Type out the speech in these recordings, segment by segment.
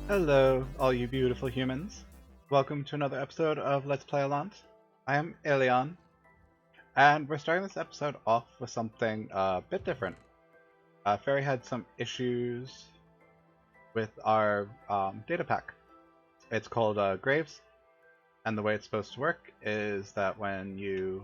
Hello, all you beautiful humans. Welcome to another episode of Let's Play Allant. I am Allant, and we're starting this episode off with something a bit different. Fairy had some issues with our data pack. It's called Graves, and the way it's supposed to work is that when you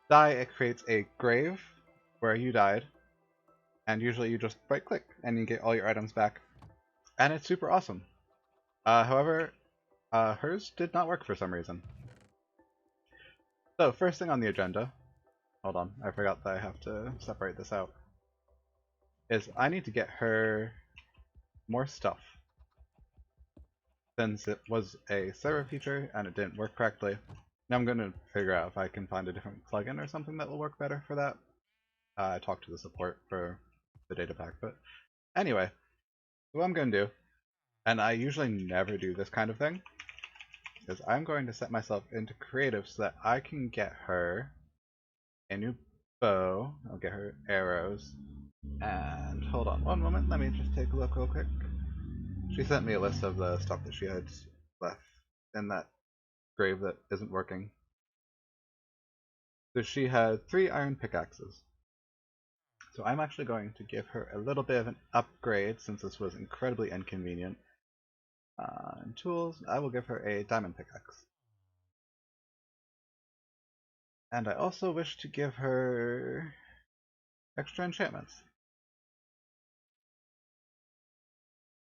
die, it creates a grave where you died, and usually you just right click and you get all your items back, and it's super awesome. However, hers did not work for some reason. So, first thing on the agenda, hold on, I forgot that I have to separate this out, is I need to get her more stuff. Since it was a server feature and it didn't work correctly, now I'm going to figure out if I can find a different plugin or something that will work better for that. I talked to the support for the data pack, but anyway, what I'm going to do, and I usually never do this kind of thing, is I'm going to set myself into creative so that I can get her a new bow. I'll get her arrows. And hold on one moment, let me just take a look real quick. She sent me a list of the stuff that she had left in that grave that isn't working. So she had 3 iron pickaxes. So I'm actually going to give her a little bit of an upgrade since this was incredibly inconvenient. In tools, I will give her a diamond pickaxe. And I also wish to give her extra enchantments.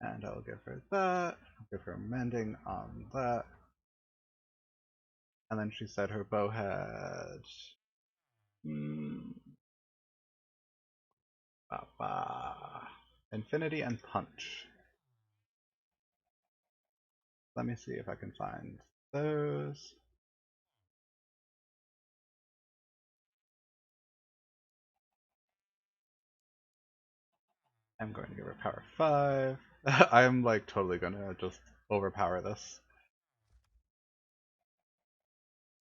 And I'll give her that. I'll give her mending on that. And then she said her bow had infinity and punch. Let me see if I can find those. I'm going to give her power 5. I'm like totally gonna just overpower this.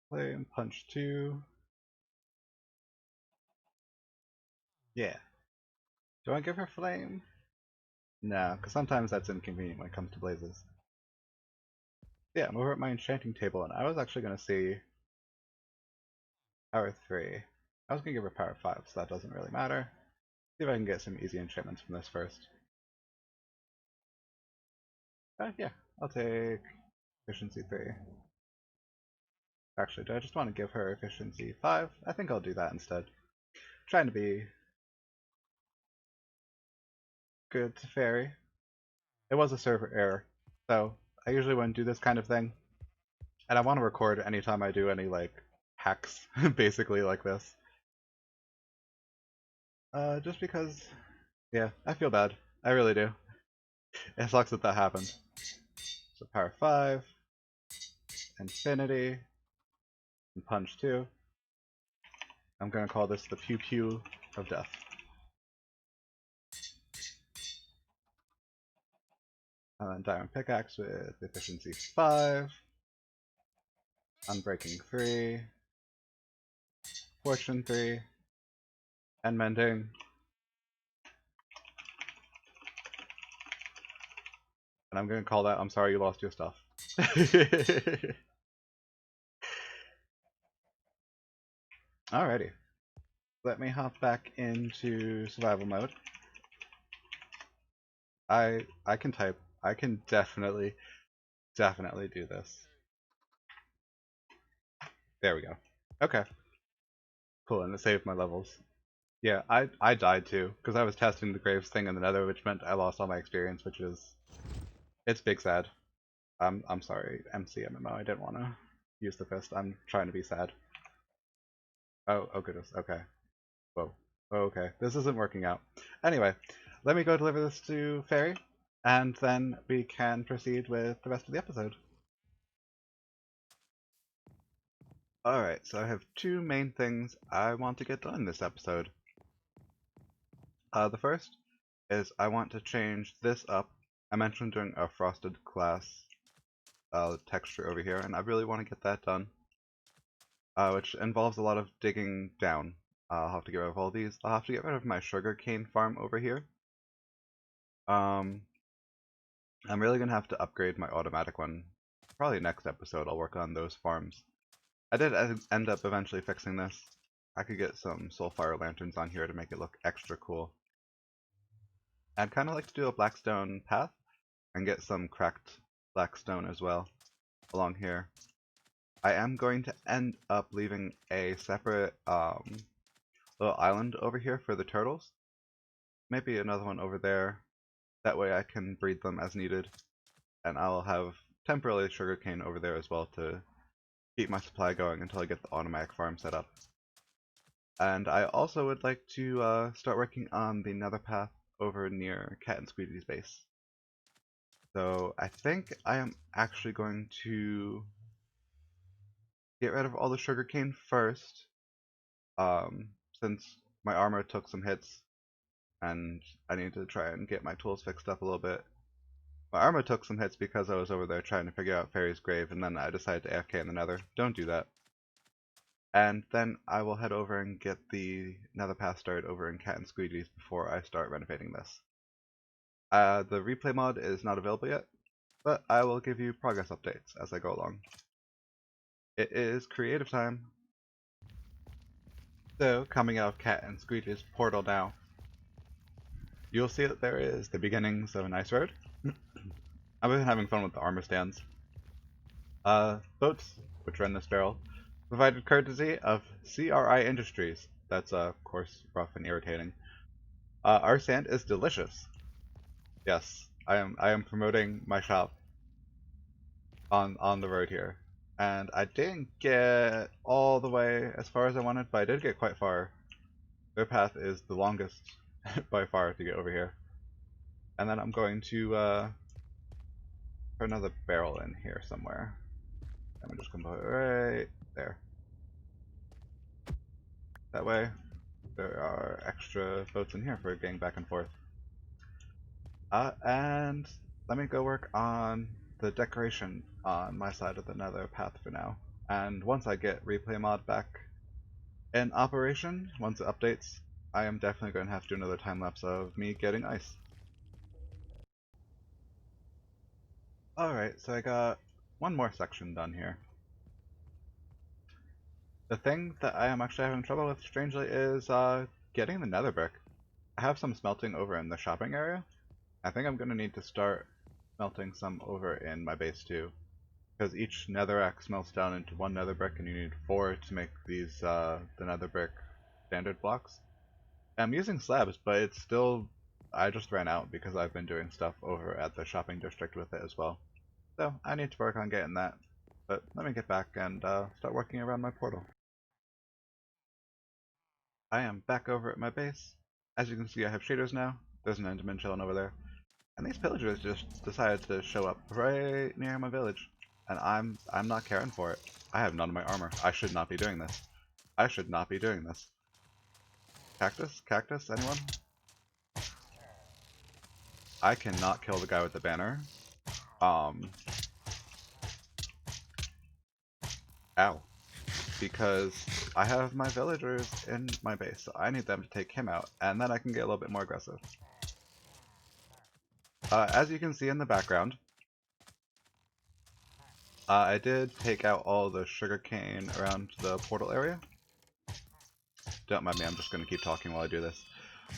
Flame, punch 2. Yeah. Do I give her flame? No, because sometimes that's inconvenient when it comes to blazes. Yeah, I'm over at my enchanting table, and I was actually gonna see power 3. I was gonna give her power 5, so that doesn't really matter. See if I can get some easy enchantments from this first. Yeah, I'll take efficiency 3. Actually, do I just want to give her efficiency 5? I think I'll do that instead. Trying to be good to fairy. It was a server error, so I usually wouldn't do this kind of thing. And I want to record anytime I do any like hacks, basically like this. Just because, yeah, I feel bad. I really do. It sucks that that happened. So power 5, infinity, and punch 2. I'm gonna call this the pew pew of death. And then diamond pickaxe with efficiency 5, unbreaking 3, fortune 3, and mending. And I'm gonna call that I'm sorry you lost your stuff. Alrighty. Let me hop back into survival mode. I can type. I can definitely do this. There we go. Okay. Cool, and it saved my levels. Yeah, I died too, because I was testing the graves thing in the Nether, which meant I lost all my experience, which is it's big sad. I'm sorry, MCMMO, I didn't wanna use the fist. I'm trying to be sad. Oh goodness, okay. Whoa. Okay, this isn't working out. Anyway, let me go deliver this to Fairy, and then we can proceed with the rest of the episode. Alright, so I have 2 main things I want to get done in this episode. The first is I want to change this up. I mentioned doing a frosted class texture over here, and I really want to get that done. Which involves a lot of digging down. I'll have to get rid of all these. I'll have to get rid of my sugarcane farm over here. I'm really gonna have to upgrade my automatic one. Probably next episode I'll work on those farms. I did end up eventually fixing this. I could get some soulfire lanterns on here to make it look extra cool. I'd kind of like to do a blackstone path and get some cracked blackstone as well along here. I am going to end up leaving a separate little island over here for the turtles. Maybe another one over there. That way I can breed them as needed. And I'll have temporarily sugarcane over there as well to keep my supply going until I get the automatic farm set up. And I also would like to start working on the nether path over near Cat and Squeezy's base. So I think I am actually going to get rid of all the sugarcane first, since my armor took some hits and I need to try and get my tools fixed up a little bit. My armor took some hits because I was over there trying to figure out Fairy's grave, and then I decided to AFK in the nether. Don't do that. And then I will head over and get the nether path started over in Cat and Squeegee's before I start renovating this. The replay mod is not available yet, but I will give you progress updates as I go along. It is creative time. So, coming out of Cat and Squeegee's portal now, you'll see that there is the beginnings of an ice road. I've been having fun with the armor stands. Boats, which run this barrel, provided courtesy of CRI Industries. That's, of course, rough and irritating. Our sand is delicious. Yes, I am promoting my shop on the road here. And I didn't get all the way as far as I wanted, but I did get quite far. Their path is the longest by far to get over here. And then I'm going to put another barrel in here somewhere. I'm just gonna put it right there. That way, there are extra boats in here for getting back and forth. And let me go work on the decoration on my side of the nether path for now. And once I get replay mod back in operation, once it updates, I am definitely going to have to do another time lapse of me getting ice. Alright, so I got one more section done here. The thing that I am actually having trouble with, strangely, is getting the nether brick. I have some smelting over in the shopping area. I think I'm going to need to start smelting some over in my base too, because each netherrack smelts down into one nether brick, and you need 4 to make these the nether brick standard blocks. I'm using slabs, but it's still, I just ran out because I've been doing stuff over at the shopping district with it as well. So I need to work on getting that. But let me get back and start working around my portal. I am back over at my base. As you can see, I have shaders now. There's an enderman chilling over there. And these pillagers just decided to show up right near my village. And I'm not caring for it. I have none of my armor. I should not be doing this. I should not be doing this. Cactus? Cactus? Anyone? I cannot kill the guy with the banner. Ow. Because I have my villagers in my base, so I need them to take him out, and then I can get a little bit more aggressive. As you can see in the background, I did take out all the sugarcane around the portal area. Don't mind me, I'm just going to keep talking while I do this.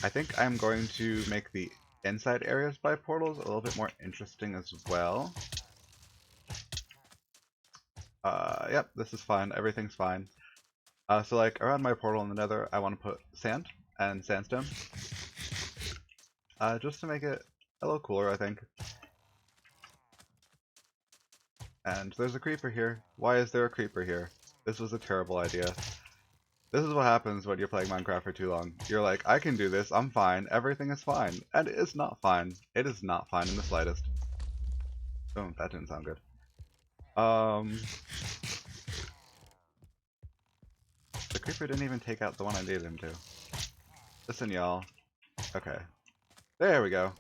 I think I'm going to make the inside areas by portals a little bit more interesting as well. Yep, this is fine. Everything's fine. So like around my portal in the nether, I want to put sand and sandstone. Just to make it a little cooler, I think. And there's a creeper here. Why is there a creeper here? This was a terrible idea. This is what happens when you're playing Minecraft for too long. You're like, I can do this, I'm fine, everything is fine. And it is not fine. It is not fine in the slightest. Oh, that didn't sound good. The creeper didn't even take out the one I needed him to. Listen, y'all. Okay. There we go.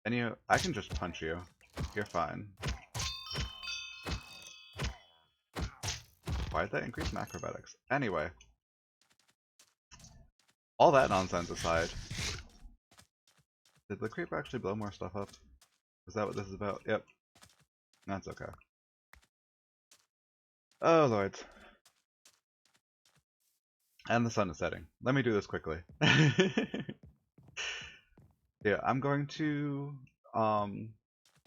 And I can just punch you. You're fine. Why did that increase my acrobatics? Anyway. All that nonsense aside. Did the creeper actually blow more stuff up? Is that what this is about? Yep. That's okay. Oh lord. And the sun is setting. Let me do this quickly. Yeah, I'm going to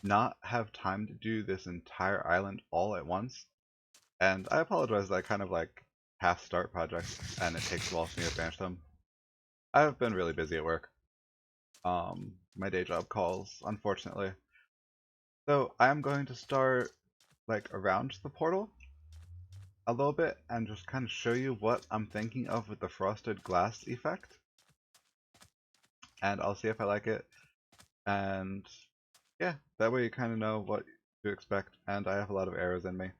not have time to do this entire island all at once. And I apologize that I kind of like half start projects and it takes a while for me to finish them. I've been really busy at work. My day job calls, unfortunately. So I'm going to start like around the portal a little bit and just kind of show you what I'm thinking of with the frosted glass effect. And I'll see if I like it. And yeah, that way you kind of know what to expect. And I have a lot of arrows in me.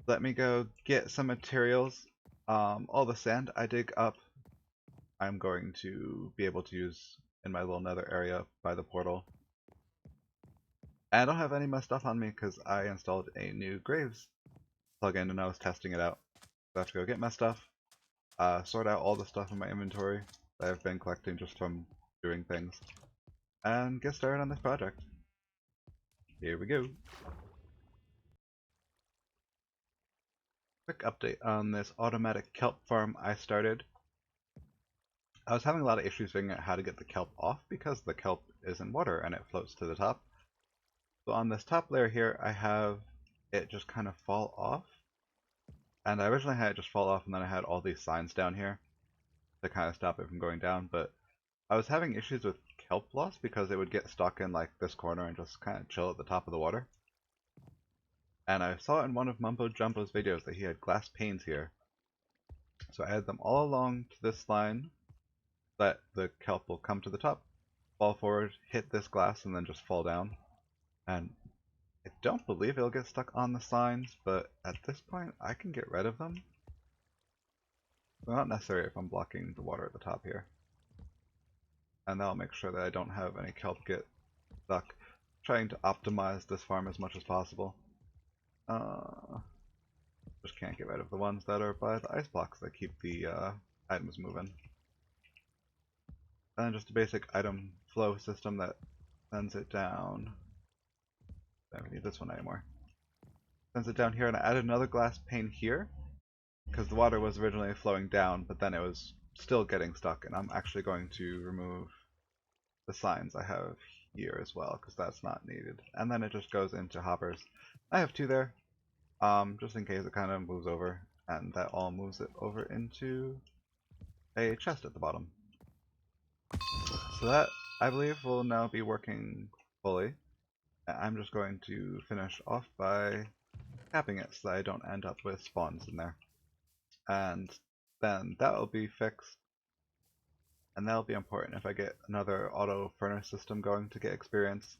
Let me go get some materials. All the sand I dig up, I'm going to be able to use in my little nether area by the portal. And I don't have any of my stuff on me because I installed a new Graves plugin and I was testing it out. So I have to go get my stuff, sort out all the stuff in my inventory that I've been collecting just from doing things, and get started on this project. Here we go. Quick update on this automatic kelp farm I started. I was having a lot of issues figuring out how to get the kelp off because the kelp is in water and it floats to the top. So on this top layer here, I have it just kind of fall off. And I originally had it just fall off and then I had all these signs down here to kind of stop it from going down, but I was having issues with kelp loss because it would get stuck in like this corner and just kind of chill at the top of the water. And I saw in one of Mumbo Jumbo's videos that he had glass panes here. So I added them all along to this line that the kelp will come to the top, fall forward, hit this glass, and then just fall down. And I don't believe it'll get stuck on the signs, but at this point I can get rid of them. They're not necessary if I'm blocking the water at the top here. And that'll make sure that I don't have any kelp get stuck. Trying to optimize this farm as much as possible. Just can't get rid of the ones that are by the ice blocks that keep the items moving. And then just a basic item flow system that sends it down. Don't need this one anymore. Sends it down here, and I added another glass pane here because the water was originally flowing down, but then it was still getting stuck, and I'm actually going to remove the signs I have here as well because that's not needed. And then it just goes into hoppers. I have two there, just in case it kind of moves over, and that all moves it over into a chest at the bottom. So that, I believe, will now be working fully. I'm just going to finish off by capping it so that I don't end up with spawns in there. And then that will be fixed. And that'll be important if I get another auto furnace system going to get experience.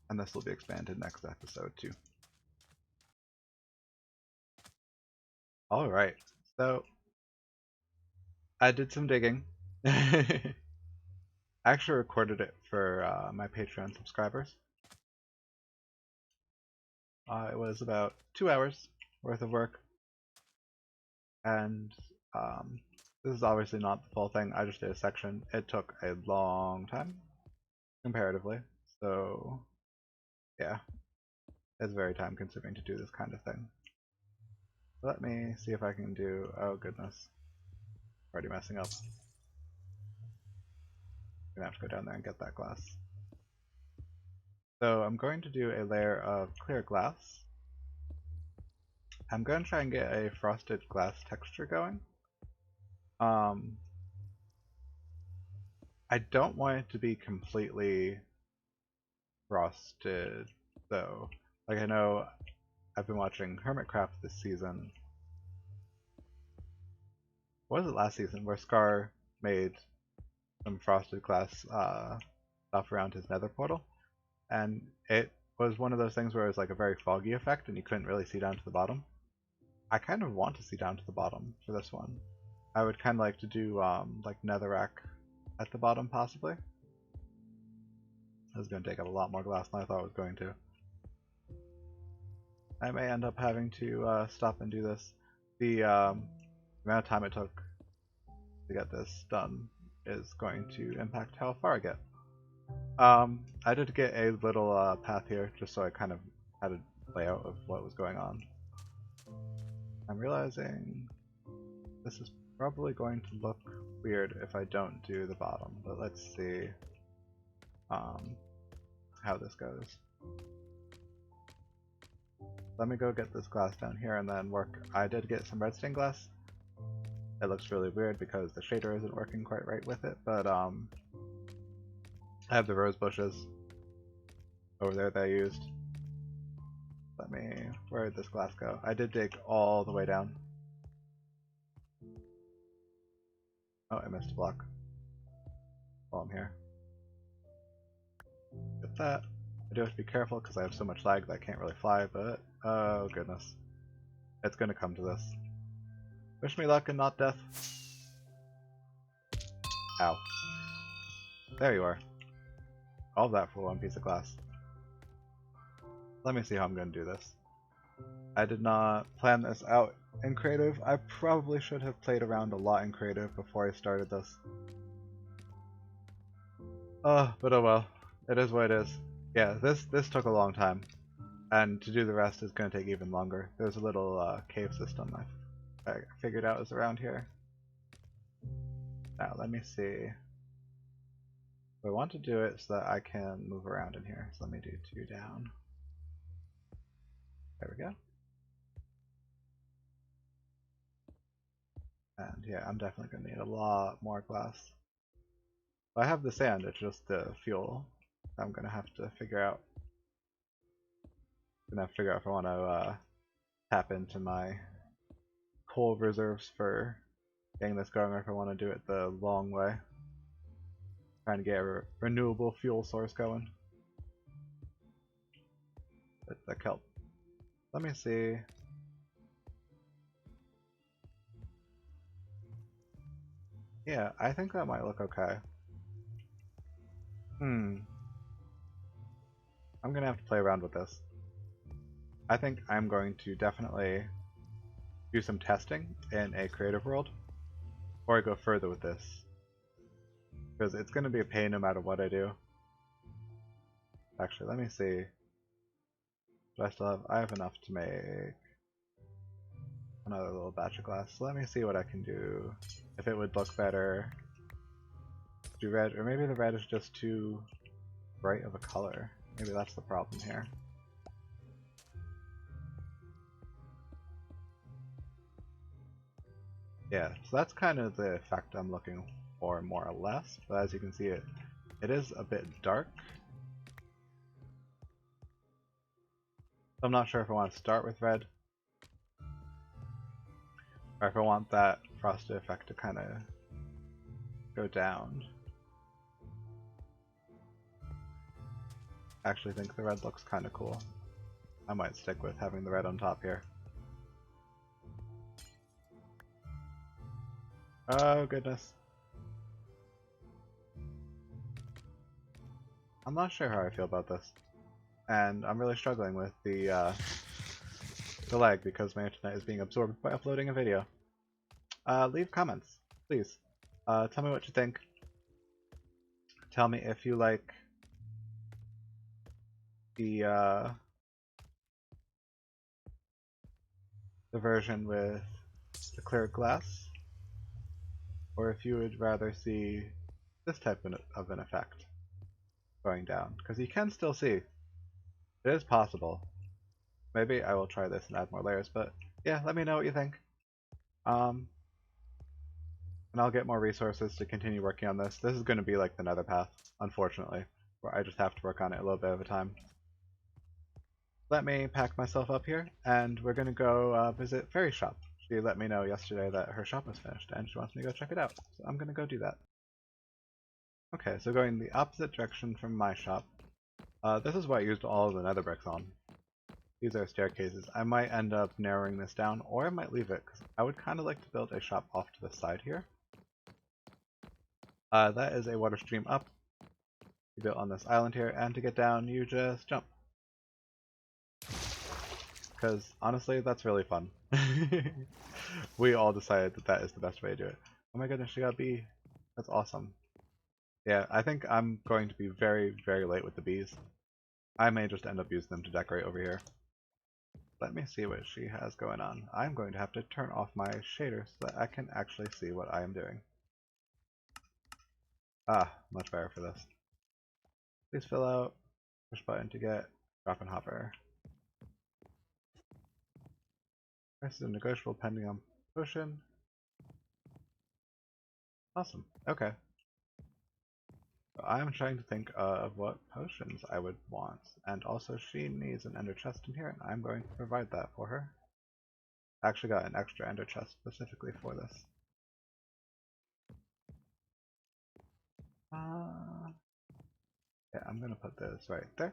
And this will be expanded next episode too. Alright, so I did some digging. I actually recorded it for my Patreon subscribers. It was about 2 hours worth of work. And this is obviously not the full thing, I just did a section. It took a long time, comparatively. So, yeah, it's very time consuming to do this kind of thing. Let me see if I can do, oh goodness, already messing up. I'm gonna have to go down there and get that glass. So I'm going to do a layer of clear glass. I'm going to try and get a frosted glass texture going. I don't want it to be completely frosted though. Like I know I've been watching Hermitcraft this season. What was it last season where Scar made some frosted glass stuff around his nether portal? And it was one of those things where it was like a very foggy effect and you couldn't really see down to the bottom. I kind of want to see down to the bottom for this one. I would kind of like to do like netherrack at the bottom possibly. This is going to take up a lot more glass than I thought it was going to. I may end up having to stop and do this. The amount of time it took to get this done is going to impact how far I get. I did get a little path here, just so I kind of had a layout of what was going on. I'm realizing this is probably going to look weird if I don't do the bottom, but let's see how this goes. Let me go get this glass down here and then work. I did get some redstone glass. It looks really weird because the shader isn't working quite right with it, but I have the rose bushes over there that I used. Where did this glass go? I did dig all the way down. Oh, I missed a block while I'm here. Get that. I do have to be careful because I have so much lag that I can't really fly, but oh goodness. It's gonna come to this. Wish me luck and not death. Ow. There you are. All of that for one piece of glass. Let me see how I'm gonna do this. I did not plan this out in creative. I probably should have played around a lot in creative before I started this. But oh well. It is what it is. Yeah, this took a long time. And to do the rest is going to take even longer. There's a little cave system I figured out is around here. Now let me see. I want to do it so that I can move around in here. So let me do 2 down. There we go. And yeah, I'm definitely going to need a lot more glass. I have the sand, it's just the fuel. I'm going to have to figure out. If I want to tap into my coal reserves for getting this going, or if I want to do it the long way. Trying to get a renewable fuel source going. The kelp. Let me see. Yeah, I think that might look okay. I'm gonna have to play around with this. I think I'm going to definitely do some testing in a creative world before I go further with this. Because it's gonna be a pain no matter what I do. Actually, let me see. I have enough to make another little batch of glass. So let me see what I can do. If it would look better. Do red, or maybe the red is just too bright of a color. Maybe that's the problem here. Yeah, so that's kind of the effect I'm looking for, more or less. But as you can see, it is a bit dark. I'm not sure if I want to start with red, or if I want that frosted effect to kind of go down. I actually think the red looks kind of cool. I might stick with having the red on top here. Oh goodness. I'm not sure how I feel about this. And I'm really struggling with the lag because my internet is being absorbed by uploading a video. Leave comments, please. Tell me what you think. Tell me if you like the version with the clear glass, or if you would rather see this type of an effect going down, because you can still see. It is possible. Maybe I will try this and add more layers, but yeah, let me know what you think. And I'll get more resources to continue working on this. This is going to be like the Nether path, unfortunately, where I just have to work on it a little bit at a time. Let me pack myself up here, and we're going to go visit Fairy's shop. She let me know yesterday that her shop was finished, and she wants me to go check it out, so I'm going to go do that. Okay, so going the opposite direction from my shop. This is what I used all of the nether bricks on. These are staircases. I might end up narrowing this down, or I might leave it, because I would kind of like to build a shop off to the side here. That is a water stream up. You built on this island here, and to get down, you just jump. Because, honestly, that's really fun. We all decided that that is the best way to do it. Oh my goodness, she got B. That's awesome. Yeah, I think I'm going to be very, very late with the bees. I may just end up using them to decorate over here. Let me see what she has going on. I'm going to have to turn off my shader so that I can actually see what I am doing. Ah, much better for this. Please fill out. Push button to get. Drop and hover. Prices are negotiable pending on potion. Awesome. Okay. So I'm trying to think of what potions I would want. And also she needs an ender chest in here, and I'm going to provide that for her. I actually got an extra ender chest specifically for this. Yeah, I'm gonna put this right there.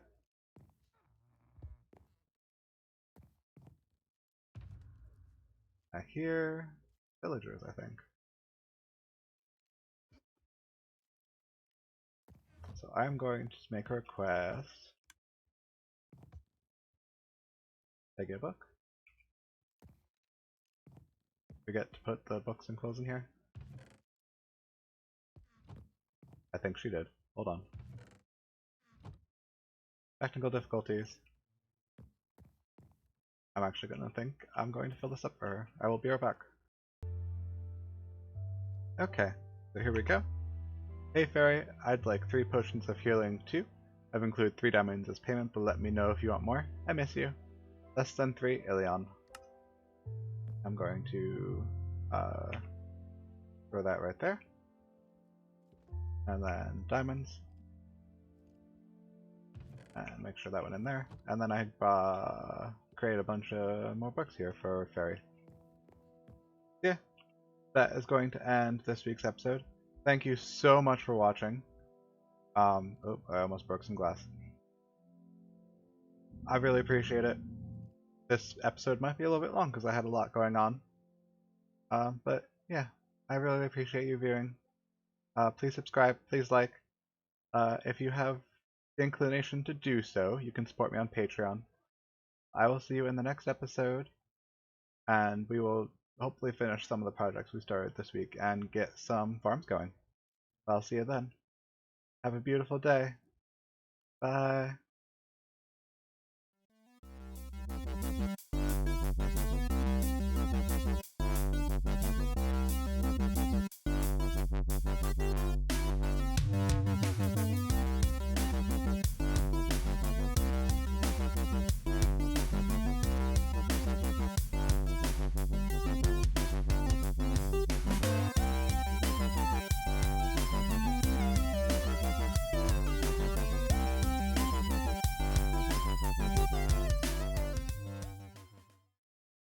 I hear villagers, I think. So I'm going to make a request. Did I get a book? Forget to put the books and clothes in here? I think she did. Hold on. Technical difficulties. I'm actually going to fill this up for her. I will be right back. Okay, so here we go. Hey fairy, I'd like 3 potions of healing too. I've included 3 diamonds as payment, but let me know if you want more. I miss you. Less than 3, Allant. I'm going to throw that right there. And then diamonds. And make sure that went in there. And then I create a bunch of more books here for fairy. Yeah, that is going to end this week's episode. Thank you so much for watching. Oh, I almost broke some glass. I really appreciate it. This episode might be a little bit long because I had a lot going on. But yeah, I really appreciate you viewing. Please subscribe, please like. If you have the inclination to do so, you can support me on Patreon. I will see you in the next episode, and we will hopefully finish some of the projects we started this week and get some farms going. I'll see you then. Have a beautiful day. Bye.